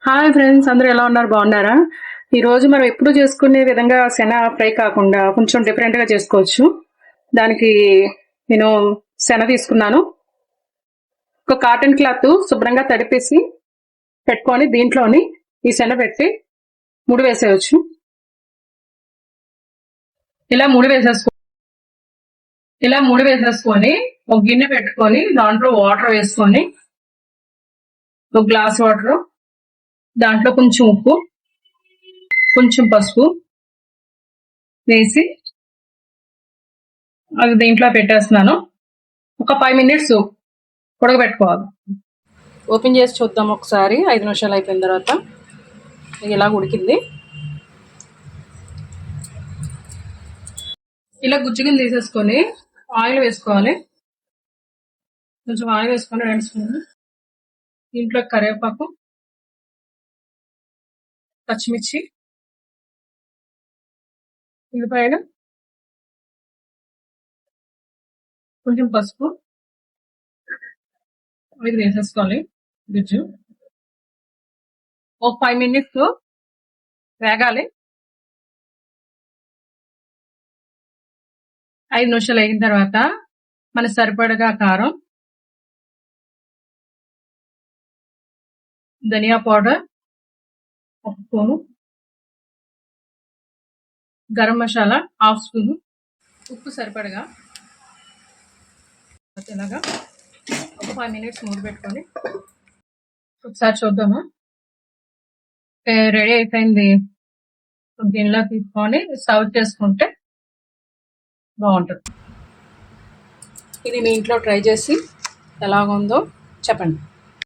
Hi friends, అందరూ ఎలా ఉన్నారు? బాగున్నారా? ఈరోజు మనం ఎప్పుడు చేసుకునే విధంగా శన ఫ్రై కాకుండా కొంచెం డిఫరెంట్గా చేసుకోవచ్చు. దానికి నేను శన తీసుకున్నాను. ఒక కాటన్ క్లాత్ శుభ్రంగా తడిపేసి పెట్టుకొని దీంట్లోని ఈ శన పెట్టి ముడి వేసేయచ్చు. ఇలా ముడి వేసేసుకొని ఒక గిన్నె పెట్టుకొని దాంట్లో వాటర్ వేసుకొని ఒక గ్లాస్ వాటర్, దాంట్లో కొంచెం ఉప్పు, కొంచెం పసుపు వేసి అది దీంట్లో పెట్టేస్తున్నాను. ఒక 5 minutes ఉడకబెట్టుకోవాలి. ఓపెన్ చేసి చూద్దాం ఒకసారి. 5 నిమిషాలు అయిపోయిన తర్వాత ఇలా ఉడికింది. ఇలా గుజ్జుగిని తీసేసుకొని ఆయిల్ వేసుకోవాలి. కొంచెం ఆయిల్ వేసుకొని 2 స్పూన్లు, దీంట్లో కరివేపాకు, పచ్చిమిర్చి, ఉల్లిపాయలు, కొంచెం పసుపు ఇది వేసేసుకోవాలి. గుజ్జు ఒక 5 minutes వేగాలి. 5 నిమిషాలు అయిన తర్వాత మన సరిపడగా కారం, ధనియా powder 1 spoon, garam masala 1/2 spoon, ఉప్పు సరిపడగా. ఇలాగా ఒక 5 minutes మూత పెట్టుకొని ఒకసారి చూద్దాము. రెడీ అయిపోయింది. దీనిలో తీసుకొని సర్వ్ చేసుకుంటే బాగుంటుంది. ఇది మీ ఇంట్లో ట్రై చేసి ఎలాగుందో చెప్పండి.